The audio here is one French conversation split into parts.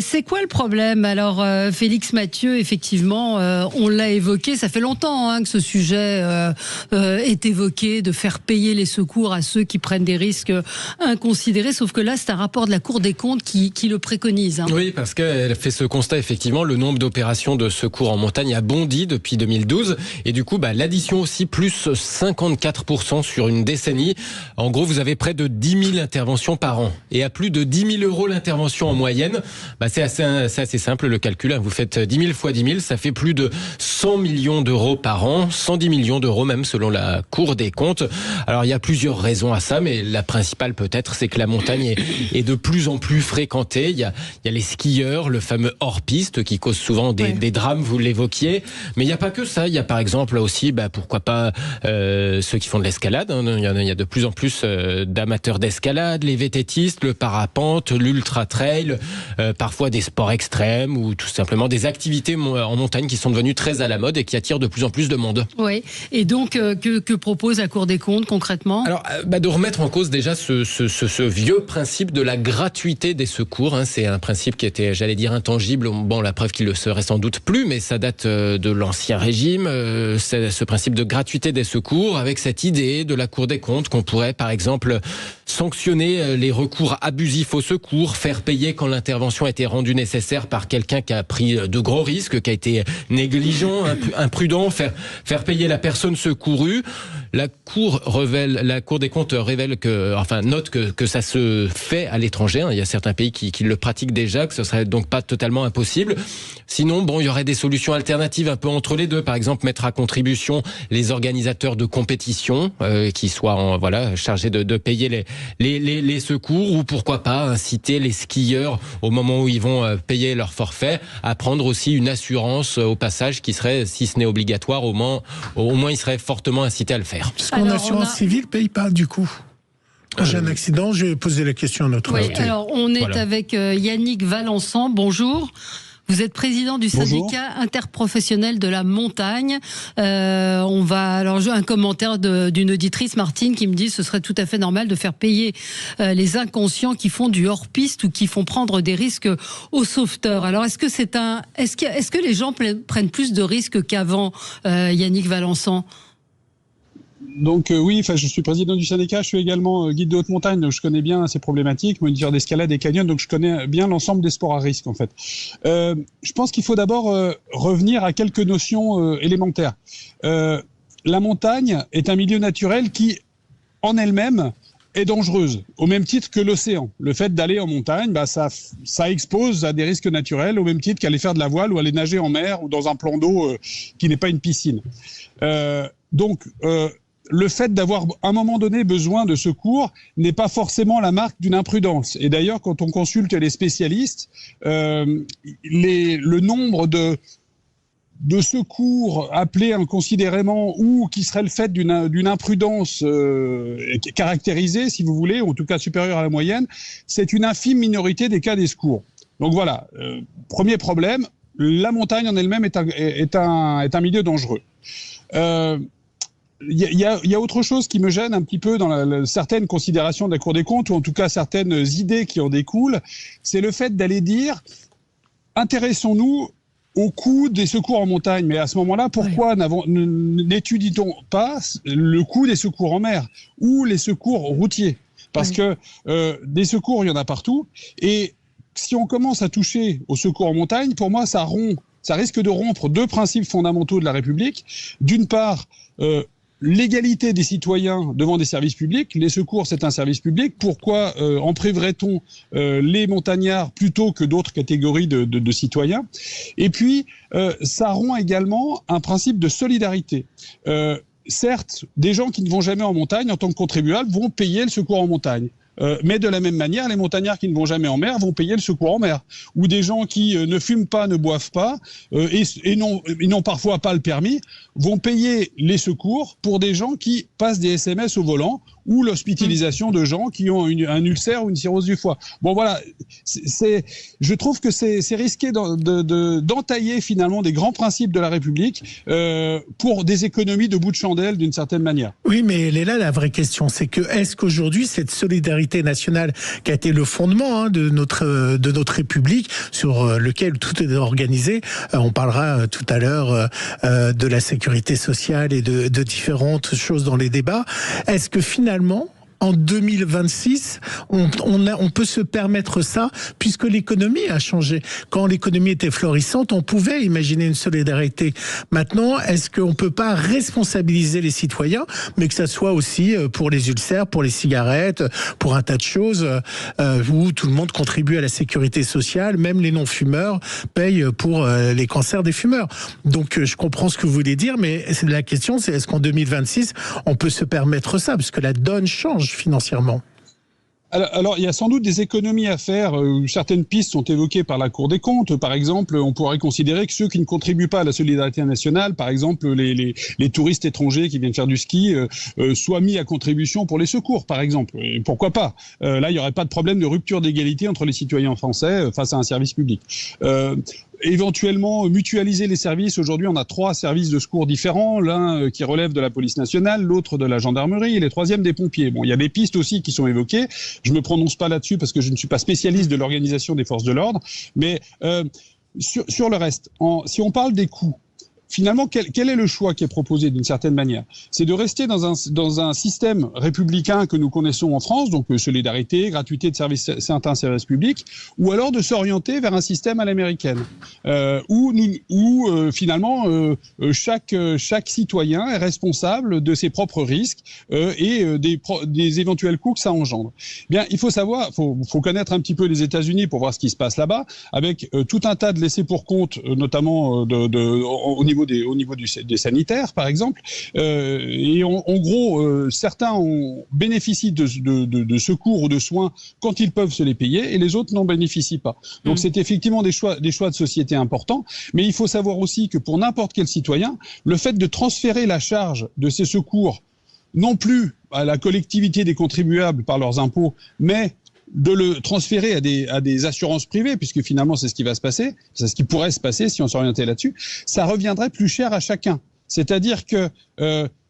C'est quoi le problème? Alors, Félix Mathieu, effectivement, on l'a évoqué, ça fait longtemps que ce sujet est évoqué, de faire payer les secours à ceux qui prennent des risques inconsidérés, sauf que là, c'est un rapport de la Cour des comptes qui le préconise. Oui, parce qu'elle fait ce constat, effectivement, le nombre d'opérations de secours en montagne a bondi depuis 2012, et du coup, l'addition aussi, plus 54% sur une décennie. En gros, vous avez près de 10 000 interventions par an, et à plus de 10 000 euros l'intervention en moyenne. C'est assez simple le calcul. Vous faites 10 000 fois 10 000, ça fait plus de 100 millions d'euros par an, 110 millions d'euros même selon la Cour des comptes. Alors il y a plusieurs raisons à ça, mais la principale peut-être, c'est que la montagne est de plus en plus fréquentée. Il y a les skieurs, le fameux hors-piste qui cause souvent des drames, vous l'évoquiez. Mais il n'y a pas que ça. Il y a par exemple aussi, pourquoi pas ceux qui font de l'escalade. Il y a de plus en plus d'amateurs d'escalade, les VTTistes, le parapente, l'ultra-trail, parfois des sports extrêmes ou tout simplement des activités en montagne qui sont devenues très à la mode et qui attirent de plus en plus de monde. Oui, et donc que propose la Cour des comptes concrètement? Alors, de remettre en cause déjà ce vieux principe de la gratuité des secours. C'est un principe qui était, j'allais dire, intangible. Bon, la preuve qu'il le serait sans doute plus, mais ça date de l'Ancien Régime. C'est ce principe de gratuité des secours avec cette idée de la Cour des comptes qu'on pourrait, par exemple, sanctionner les recours abusifs au secours, faire payer quand l'intervention a été rendue nécessaire par quelqu'un qui a pris de gros risques, qui a été négligent, imprudent, faire payer la personne secourue. La Cour des comptes note que ça se fait à l'étranger. Il y a certains pays qui le pratiquent déjà, que ce serait donc pas totalement impossible. Sinon, il y aurait des solutions alternatives un peu entre les deux. Par exemple, mettre à contribution les organisateurs de compétitions qui soient chargés de payer les secours, ou pourquoi pas inciter les skieurs au moment où ils vont payer leur forfait à prendre aussi une assurance au passage qui serait, si ce n'est obligatoire, au moins ils seraient fortement incités à le faire. Parce qu'en assurance civile ne paye pas du coup. Quand j'ai un accident, je vais poser la question à notre invité. Alors on est avec Yannick Valençan, bonjour. Vous êtes président du syndicat interprofessionnel de la montagne. Un commentaire d'une auditrice, Martine, qui me dit que ce serait tout à fait normal de faire payer les inconscients qui font du hors-piste ou qui font prendre des risques aux sauveteurs. Alors, est-ce que les gens prennent plus de risques qu'avant, Yannick Valençan? Donc oui, je suis président du syndicat, je suis également guide de haute montagne, donc je connais bien ces problématiques, moniteur d'escalade et canyon, donc je connais bien l'ensemble des sports à risque en fait. Je pense qu'il faut d'abord revenir à quelques notions élémentaires. La montagne est un milieu naturel qui, en elle-même, est dangereuse, au même titre que l'océan. Le fait d'aller en montagne, ça expose à des risques naturels, au même titre qu'aller faire de la voile ou aller nager en mer ou dans un plan d'eau qui n'est pas une piscine. Le fait d'avoir, à un moment donné, besoin de secours n'est pas forcément la marque d'une imprudence. Et d'ailleurs, quand on consulte les spécialistes, le nombre de secours appelés inconsidérément ou qui seraient le fait d'une imprudence caractérisée, si vous voulez, ou en tout cas supérieure à la moyenne, c'est une infime minorité des cas des secours. Donc voilà, premier problème, la montagne en elle-même est un milieu dangereux. Il y a autre chose qui me gêne un petit peu dans certaines considérations de la Cour des comptes, ou en tout cas certaines idées qui en découlent, c'est le fait d'aller dire « intéressons-nous au coût des secours en montagne ». Mais à ce moment-là, pourquoi n'étudie-t-on pas le coût des secours en mer ou les secours routiers? Parce que des secours, il y en a partout. Et si on commence à toucher aux secours en montagne, pour moi, ça risque de rompre deux principes fondamentaux de la République. D'une part, l'égalité des citoyens devant des services publics. Les secours, c'est un service public. Pourquoi en priverait-on les montagnards plutôt que d'autres catégories de citoyens? Et puis, ça rompt également un principe de solidarité. Certes, des gens qui ne vont jamais en montagne, en tant que contribuables, vont payer le secours en montagne. Mais de la même manière, les montagnards qui ne vont jamais en mer vont payer le secours en mer. Ou des gens qui ne fument pas, ne boivent pas, et n'ont parfois pas le permis, vont payer les secours pour des gens qui passent des SMS au volant ou l'hospitalisation de gens qui ont un ulcère ou une cirrhose du foie. Bon voilà, je trouve que c'est risqué d'entailler finalement des grands principes de la République pour des économies de bout de chandelle d'une certaine manière. Oui, mais elle est là la vraie question, c'est que est-ce qu'aujourd'hui cette solidarité nationale qui a été le fondement de notre République, sur lequel tout est organisé, on parlera tout à l'heure de la sécurité sociale et de différentes choses dans les débats, est-ce que finalement en 2026, on peut se permettre ça, puisque l'économie a changé. Quand l'économie était florissante, on pouvait imaginer une solidarité. Maintenant, est-ce qu'on peut pas responsabiliser les citoyens, mais que ça soit aussi pour les ulcères, pour les cigarettes, pour un tas de choses, où tout le monde contribue à la sécurité sociale, même les non-fumeurs payent pour les cancers des fumeurs. Donc, je comprends ce que vous voulez dire, mais la question, c'est est-ce qu'en 2026, on peut se permettre ça, parce que la donne change financièrement. Alors, il y a sans doute des économies à faire. Certaines pistes sont évoquées par la Cour des comptes. Par exemple, on pourrait considérer que ceux qui ne contribuent pas à la solidarité nationale, par exemple les touristes étrangers qui viennent faire du ski, soient mis à contribution pour les secours, par exemple. Et pourquoi pas ? Là, il n'y aurait pas de problème de rupture d'égalité entre les citoyens français face à un service public. Éventuellement mutualiser les services. Aujourd'hui, on a 3 services de secours différents, l'un qui relève de la police nationale, l'autre de la gendarmerie et le troisième des pompiers. Bon, il y a des pistes aussi qui sont évoquées. Je me prononce pas là-dessus parce que je ne suis pas spécialiste de l'organisation des forces de l'ordre, mais sur le reste, si on parle des coûts, finalement, quel est le choix qui est proposé d'une certaine manière ? C'est de rester dans un système républicain que nous connaissons en France, donc solidarité, gratuité de certains services publics, ou alors de s'orienter vers un système à l'américaine, où finalement chaque citoyen est responsable de ses propres risques et des éventuels coûts que ça engendre. Bien, il faut savoir, faut connaître un petit peu les États-Unis pour voir ce qui se passe là-bas, avec tout un tas de laissés pour compte, notamment au niveau des sanitaires, par exemple. Et en gros, certains bénéficient de secours ou de soins quand ils peuvent se les payer, et les autres n'en bénéficient pas. Donc c'est effectivement des choix de société importants, mais il faut savoir aussi que pour n'importe quel citoyen, le fait de transférer la charge de ces secours, non plus à la collectivité des contribuables par leurs impôts, mais de le transférer à des assurances privées, puisque finalement c'est ce qui va se passer, c'est ce qui pourrait se passer si on s'orientait là-dessus, ça reviendrait plus cher à chacun. C'est-à-dire que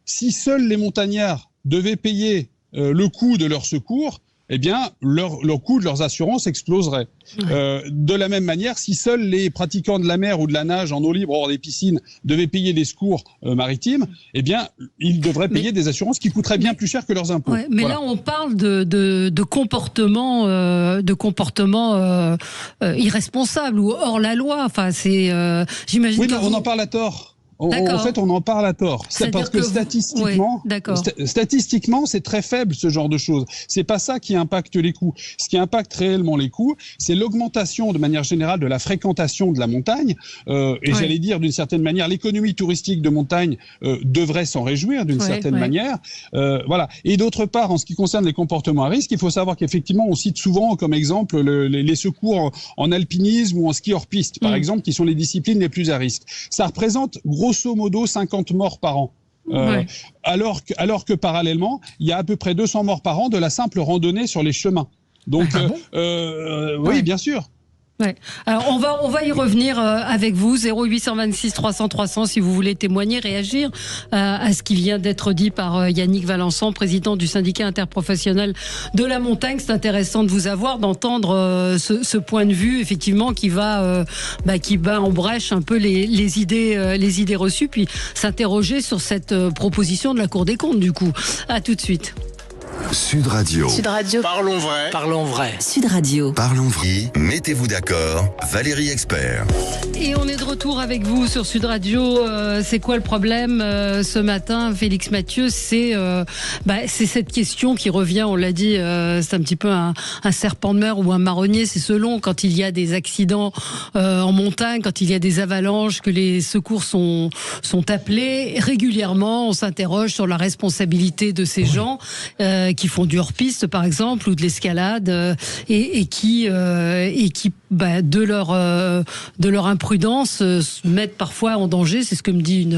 si seuls les montagnards devaient payer le coût de leur secours, eh bien, leur coût de leurs assurances exploserait. De la même manière, si seuls les pratiquants de la mer ou de la nage en eau libre hors des piscines devaient payer les secours maritimes, eh bien, ils devraient payer des assurances qui coûteraient bien plus cher que leurs impôts. Ouais, mais voilà. Là, on parle de comportements irresponsables ou hors la loi. Enfin, c'est, j'imagine. Oui, mais on en parle à tort. En fait, on en parle à tort. C'est parce que statistiquement, c'est très faible ce genre de choses. C'est pas ça qui impacte les coûts. Ce qui impacte réellement les coûts, c'est l'augmentation de manière générale de la fréquentation de la montagne. J'allais dire d'une certaine manière, l'économie touristique de montagne devrait s'en réjouir d'une certaine manière. Voilà. Et d'autre part, en ce qui concerne les comportements à risque, il faut savoir qu'effectivement, on cite souvent comme exemple les secours en alpinisme ou en ski hors piste, par exemple, qui sont les disciplines les plus à risque. Ça représente grosso modo 50 morts par an. Alors que parallèlement, il y a à peu près 200 morts par an de la simple randonnée sur les chemins. Donc, oui, bien sûr. Ouais. Alors on va y revenir avec vous, 0826 300 300 si vous voulez témoigner, réagir à ce qui vient d'être dit par Yannick Valençon, président du syndicat interprofessionnel de la montagne. C'est intéressant de vous avoir, d'entendre ce point de vue effectivement qui va en brèche un peu les idées reçues, puis s'interroger sur cette proposition de la Cour des comptes du coup. À tout de suite. Sud Radio. Sud Radio. Parlons vrai. Parlons vrai. Sud Radio. Parlons vrai. Mettez-vous d'accord. Valérie Expert. Et on est de retour avec vous sur Sud Radio. C'est quoi le problème ce matin, Félix Mathieu? C'est cette question qui revient, on l'a dit, c'est un petit peu un serpent de mer ou un marronnier, c'est selon quand il y a des accidents en montagne, quand il y a des avalanches, que les secours sont appelés. Régulièrement, on s'interroge sur la responsabilité de ces gens qui font du hors-piste, par exemple, ou de l'escalade, et qui de leur imprudence mettent parfois en danger, c'est ce que me dit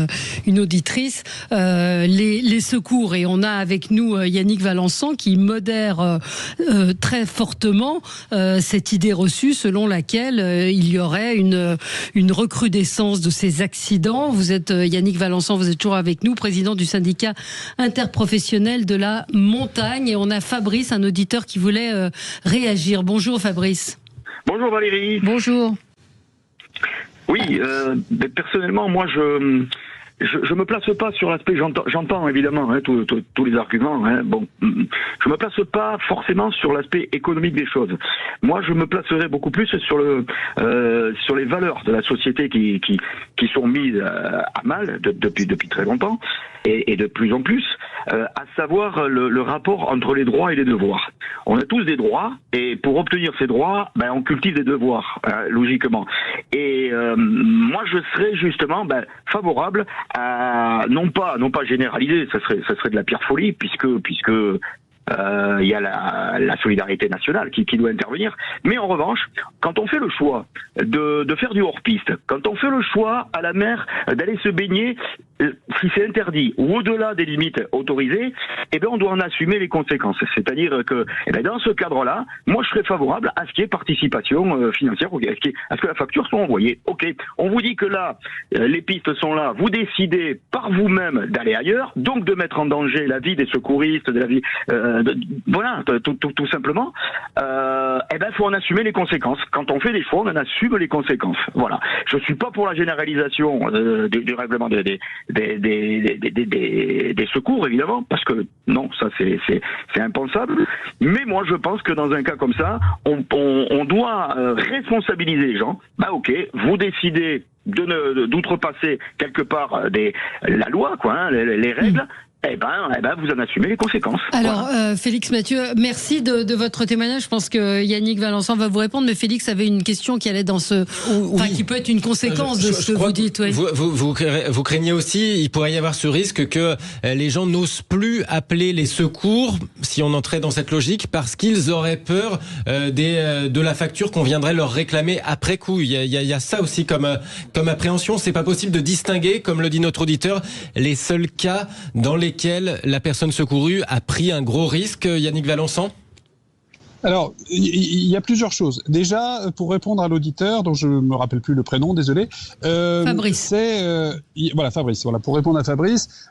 une auditrice, les secours. Et on a avec nous Yannick Valençon qui modère très fortement cette idée reçue selon laquelle il y aurait une recrudescence de ces accidents. Vous êtes Yannick Valençon, vous êtes toujours avec nous, président du syndicat interprofessionnel de la montagne. Et on a Fabrice, un auditeur qui voulait réagir. Bonjour Fabrice. Bonjour Valérie. Bonjour. Oui, personnellement, moi je me place pas sur l'aspect, j'entends évidemment tous les arguments. Bon, je me place pas forcément sur l'aspect économique des choses. Moi, je me placerai beaucoup plus sur les valeurs de la société qui sont mises à mal depuis très longtemps et de plus en plus, à savoir le rapport entre les droits et les devoirs. On a tous des droits et pour obtenir ces droits, on cultive des devoirs, logiquement. Et moi, je serais justement favorable à non pas généraliser, ça serait de la pire folie puisque il y a la solidarité nationale qui doit intervenir. Mais en revanche, quand on fait le choix de faire du hors-piste, quand on fait le choix à la mer d'aller se baigner, si c'est interdit ou au-delà des limites autorisées, on doit en assumer les conséquences. C'est-à-dire que dans ce cadre-là, moi je serais favorable à ce qu'il y ait participation financière, à ce que la facture soit envoyée. Ok, on vous dit que là, les pistes sont là, vous décidez par vous-même d'aller ailleurs, donc de mettre en danger la vie des secouristes, de la vie... voilà, tout simplement. Faut en assumer les conséquences. Quand on fait des choix, on en assume les conséquences. Voilà. Je suis pas pour la généralisation du règlement des secours, évidemment, parce que non, ça c'est impensable. Mais moi, je pense que dans un cas comme ça, on doit responsabiliser les gens. Ok, vous décidez d'outrepasser quelque part la loi, les règles. Vous en assumez les conséquences. Alors, voilà. Félix Mathieu, merci de votre témoignage. Je pense que Yannick Valençon va vous répondre, mais Félix avait une question qui allait dans qui peut être une conséquence de ce que vous dites. Oui. Vous craignez aussi, il pourrait y avoir ce risque que les gens n'osent plus appeler les secours si on entrait dans cette logique parce qu'ils auraient peur de la facture qu'on viendrait leur réclamer après coup. Il y a ça aussi comme appréhension. C'est pas possible de distinguer, comme le dit notre auditeur, les seuls cas dans lesquels la personne secourue a pris un gros risque, Yannick Valençon ? Alors, il y a plusieurs choses. Déjà, pour répondre à l'auditeur, dont je me rappelle plus le prénom, désolé. Fabrice. Fabrice. Voilà, pour répondre à Fabrice.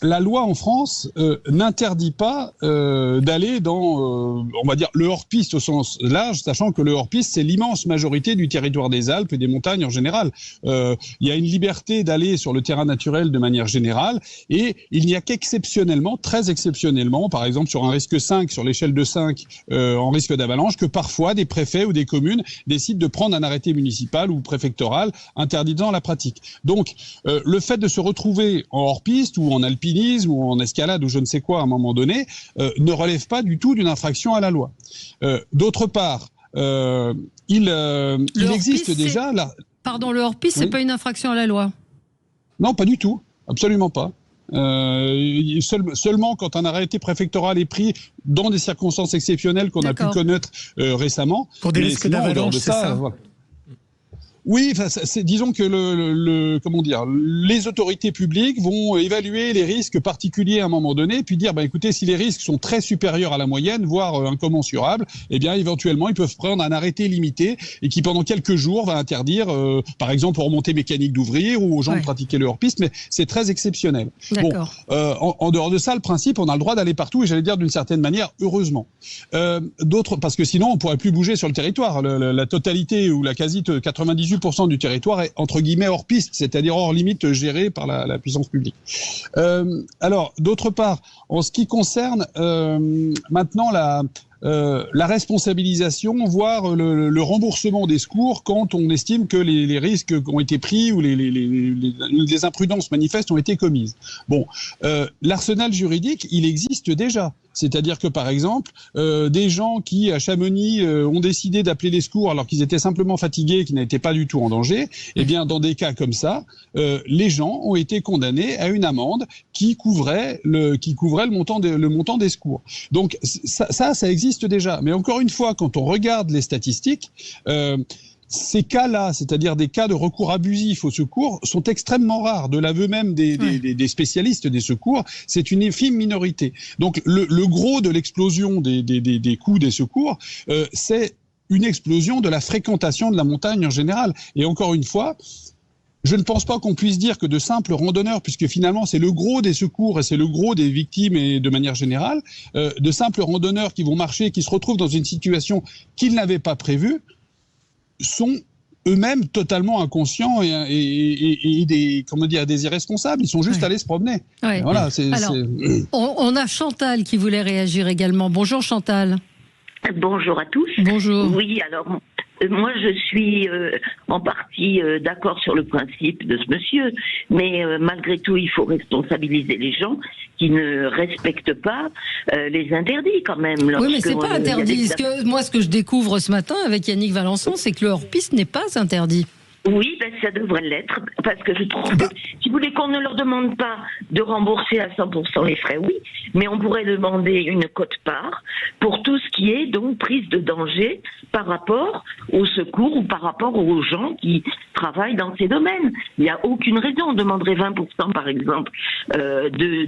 La loi en France n'interdit pas d'aller dans, on va dire, le hors-piste au sens large, sachant que le hors-piste, c'est l'immense majorité du territoire des Alpes et des montagnes en général. Il y a une liberté d'aller sur le terrain naturel de manière générale, et il n'y a qu'exceptionnellement, très exceptionnellement, par exemple sur un risque 5, sur l'échelle de 5, en risque d'avalanche, que parfois des préfets ou des communes décident de prendre un arrêté municipal ou préfectoral interdisant la pratique. Donc, le fait de se retrouver en hors-piste ou en alpinisme ou en escalade ou je ne sais quoi à un moment donné, ne relève pas du tout d'une infraction à la loi. D'autre part, il existe déjà... Pardon, le hors-piste, c'est pas une infraction à la loi ? Non, pas du tout. Absolument pas. Seulement quand un arrêté préfectoral est pris dans des circonstances exceptionnelles qu'on a pu connaître récemment. Pour des risques d'avalanche, c'est ça voilà. Oui, disons que les autorités publiques vont évaluer les risques particuliers à un moment donné, puis dire, écoutez, si les risques sont très supérieurs à la moyenne, voire incommensurables, éventuellement, ils peuvent prendre un arrêté limité et qui, pendant quelques jours, va interdire, par exemple, aux remontées mécaniques d'ouvrir ou aux gens de pratiquer le hors-piste, mais c'est très exceptionnel. D'accord. Bon, en dehors de ça, le principe, on a le droit d'aller partout, et j'allais dire d'une certaine manière, heureusement. Parce que sinon, on pourrait plus bouger sur le territoire. La totalité ou la quasi 98% du territoire est entre guillemets hors piste, c'est-à-dire hors limite gérée par la puissance publique. Alors, d'autre part, en ce qui concerne maintenant la responsabilisation, voire le remboursement des secours quand on estime que les risques ont été pris ou les imprudences manifestes ont été commises. Bon, l'arsenal juridique, il existe déjà. C'est-à-dire que, par exemple, des gens qui, à Chamonix, ont décidé d'appeler les secours alors qu'ils étaient simplement fatigués et qu'ils n'étaient pas du tout en danger, eh bien, dans des cas comme ça, les gens ont été condamnés à une amende qui couvrait le montant des secours. Donc, ça existe déjà. Mais encore une fois, quand on regarde les statistiques, ces cas-là, c'est-à-dire des cas de recours abusif au secours, sont extrêmement rares. De l'aveu même des spécialistes des secours, c'est une infime minorité. Donc le gros de l'explosion des coûts des secours, c'est une explosion de la fréquentation de la montagne en général. Et encore une fois, je ne pense pas qu'on puisse dire que de simples randonneurs, puisque finalement c'est le gros des secours et c'est le gros des victimes et de manière générale, de simples randonneurs qui vont marcher, qui se retrouvent dans une situation qu'ils n'avaient pas prévue, sont eux-mêmes totalement inconscients et des irresponsables. Ils sont juste allés se promener. Ouais. Voilà, on a Chantal qui voulait réagir également. Bonjour Chantal. Bonjour à tous. Bonjour. Oui, alors moi je suis en partie d'accord sur le principe de ce monsieur, mais malgré tout il faut responsabiliser les gens qui ne respectent pas les interdits quand même. Oui, mais c'est pas interdit. Moi, ce que je découvre ce matin avec Yannick Valençon, c'est que le hors-piste n'est pas interdit. Oui, ça devrait l'être, parce que je trouve que, si vous voulez qu'on ne leur demande pas de rembourser à 100% les frais, oui, mais on pourrait demander une quote-part pour tout ce qui est donc prise de danger par rapport au secours ou par rapport aux gens qui travaillent dans ces domaines. Il n'y a aucune raison, on demanderait 20% par exemple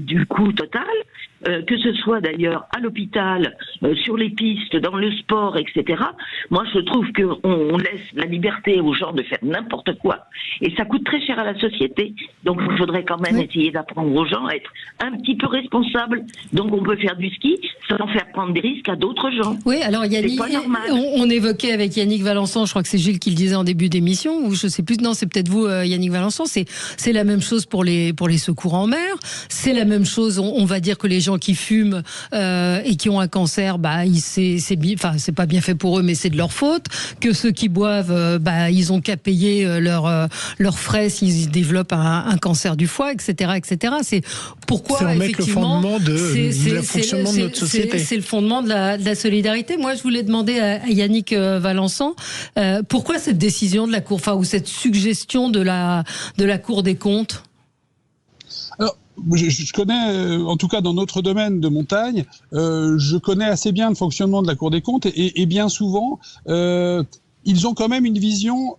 du coût total, que ce soit d'ailleurs à l'hôpital, sur les pistes, dans le sport, etc. Moi, je trouve qu'on laisse la liberté aux gens de faire n'importe quoi. Et ça coûte très cher à la société. Donc, il faudrait quand même essayer d'apprendre aux gens à être un petit peu responsables. Donc, on peut faire du ski sans faire prendre des risques à d'autres gens. Oui, alors Yannick, on évoquait avec Yannick Valençon, je crois que c'est Gilles qui le disait en début d'émission, ou je sais plus, non, c'est peut-être vous, Yannick Valençon, c'est la même chose pour les secours en mer. C'est la même chose, on va dire que les gens qui fument et qui ont un cancer, c'est pas bien fait pour eux, mais c'est de leur faute. Que ceux qui boivent, ils ont qu'à payer leurs frais s'ils développent un cancer du foie, etc., etc. C'est pourquoi effectivement le fondement de fonctionnement de notre société. C'est le fondement de la solidarité. Moi, je voulais demander à Yannick Valençon pourquoi cette décision de la Cour, ou cette suggestion de la Cour des comptes. Alors, je connais, en tout cas dans notre domaine de montagne, je connais assez bien le fonctionnement de la Cour des comptes et bien souvent, ils ont quand même une vision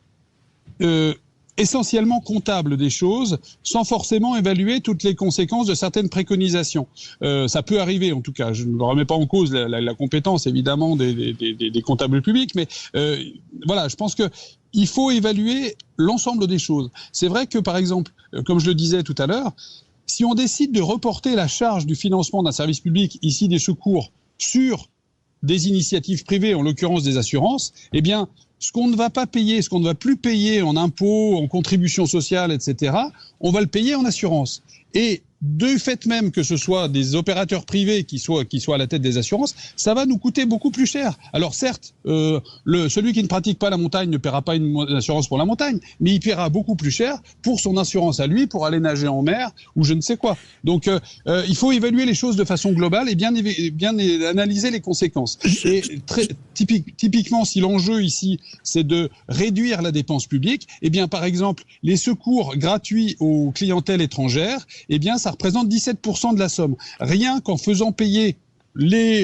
essentiellement comptable des choses, sans forcément évaluer toutes les conséquences de certaines préconisations. Ça peut arriver, en tout cas. Je ne remets pas en cause la compétence, évidemment, des comptables publics, mais voilà, je pense que il faut évaluer l'ensemble des choses. C'est vrai que, par exemple, comme je le disais tout à l'heure, si on décide de reporter la charge du financement d'un service public, ici des secours, sur des initiatives privées, en l'occurrence des assurances, eh bien, ce qu'on ne va pas payer, ce qu'on ne va plus payer en impôts, en contributions sociales, etc., on va le payer en assurance. Et du fait même que ce soit des opérateurs privés qui soient à la tête des assurances, ça va nous coûter beaucoup plus cher. Alors certes, celui qui ne pratique pas la montagne ne paiera pas une assurance pour la montagne, mais il paiera beaucoup plus cher pour son assurance à lui, pour aller nager en mer ou je ne sais quoi. Donc il faut évaluer les choses de façon globale et bien analyser les conséquences. Et typiquement, si l'enjeu ici, c'est de réduire la dépense publique, eh bien par exemple, les secours gratuits aux clientèles étrangères, eh bien ça représente 17% de la somme. Rien qu'en faisant payer les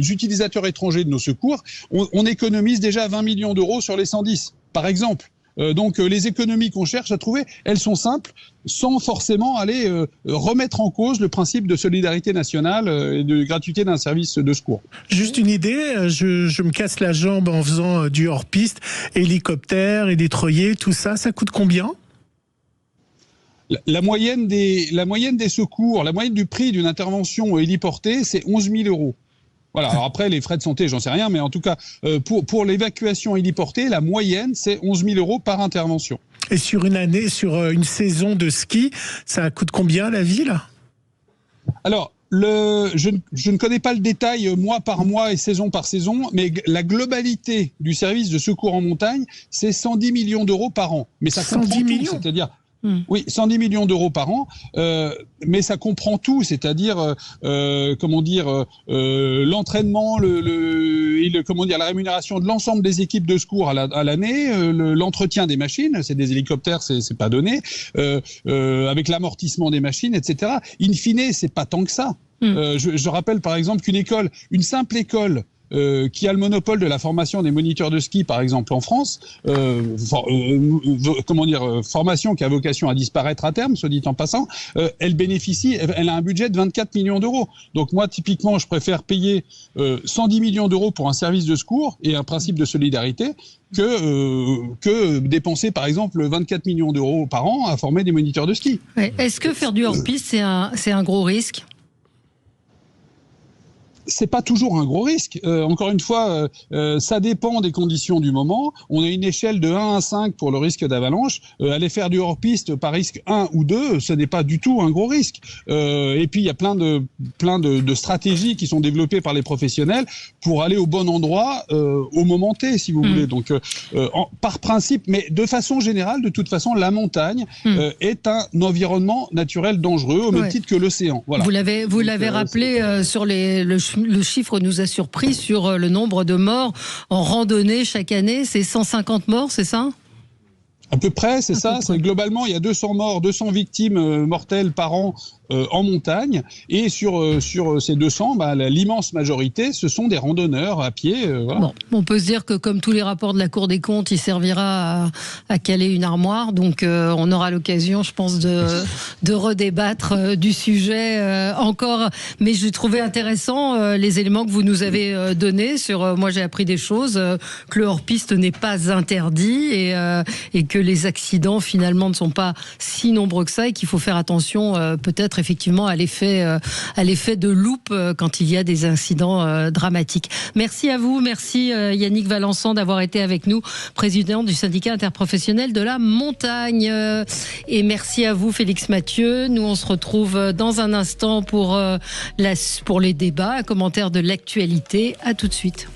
utilisateurs étrangers de nos secours, on économise déjà 20 millions d'euros sur les 110, par exemple. Donc les économies qu'on cherche à trouver, elles sont simples, sans forcément aller remettre en cause le principe de solidarité nationale et de gratuité d'un service de secours. Juste une idée, je me casse la jambe en faisant du hors-piste, hélicoptère, hélitreuiller, tout ça, ça coûte combien ? La moyenne des secours, la moyenne du prix d'une intervention héliportée, c'est 11 000 euros. Voilà. Alors après, les frais de santé, j'en sais rien, mais en tout cas, pour l'évacuation héliportée, la moyenne, c'est 11 000 euros par intervention. Et sur une année, sur une saison de ski, ça coûte combien la ville ? Alors, je ne connais pas le détail mois par mois et saison par saison, mais la globalité du service de secours en montagne, c'est 110 millions d'euros par an. Mais ça comprend tout, c'est-à-dire Oui, 110 millions d'euros par an, mais ça comprend tout, c'est-à-dire l'entraînement, la rémunération de l'ensemble des équipes de secours à l'année, l'entretien des machines, c'est des hélicoptères, c'est pas donné, avec l'amortissement des machines, etc. In fine, c'est pas tant que ça. Je rappelle par exemple une simple école qui a le monopole de la formation des moniteurs de ski, par exemple en France, formation qui a vocation à disparaître à terme, soit dit en passant, elle a un budget de 24 millions d'euros. Donc moi, typiquement, je préfère payer 110 millions d'euros pour un service de secours et un principe de solidarité que dépenser, par exemple, 24 millions d'euros par an à former des moniteurs de ski. Ouais. Est-ce que faire du hors-piste, c'est un gros risque ? C'est pas toujours un gros risque. Encore une fois, ça dépend des conditions du moment. On a une échelle de 1 à 5 pour le risque d'avalanche. Aller faire du hors-piste par risque 1 ou 2, ce n'est pas du tout un gros risque. Et puis, il y a plein de stratégies qui sont développées par les professionnels pour aller au bon endroit au moment T, si vous voulez. Donc, par principe, mais de façon générale, de toute façon, la montagne est un environnement naturel dangereux, au même titre que l'océan. Voilà. Vous l'avez rappelé sur le chiffre nous a surpris sur le nombre de morts en randonnée chaque année. C'est 150 morts, c'est ça ? À peu près, c'est ça. Globalement, il y a 200 morts, 200 victimes mortelles par an en montagne. Et sur ces 200, l'immense majorité, ce sont des randonneurs à pied. Voilà. Bon, on peut se dire que comme tous les rapports de la Cour des comptes, il servira à caler une armoire. Donc on aura l'occasion, je pense, de redébattre du sujet encore. Mais j'ai trouvé intéressant les éléments que vous nous avez donnés. Moi, j'ai appris des choses, que le hors-piste n'est pas interdit et que les accidents, finalement, ne sont pas si nombreux que ça et qu'il faut faire attention, peut-être, effectivement, à l'effet de loupe quand il y a des incidents dramatiques. Merci à vous, merci Yannick Valençon d'avoir été avec nous, président du syndicat interprofessionnel de la montagne. Et merci à vous, Félix Mathieu. Nous, on se retrouve dans un instant pour les débats, un commentaire de l'actualité. À tout de suite.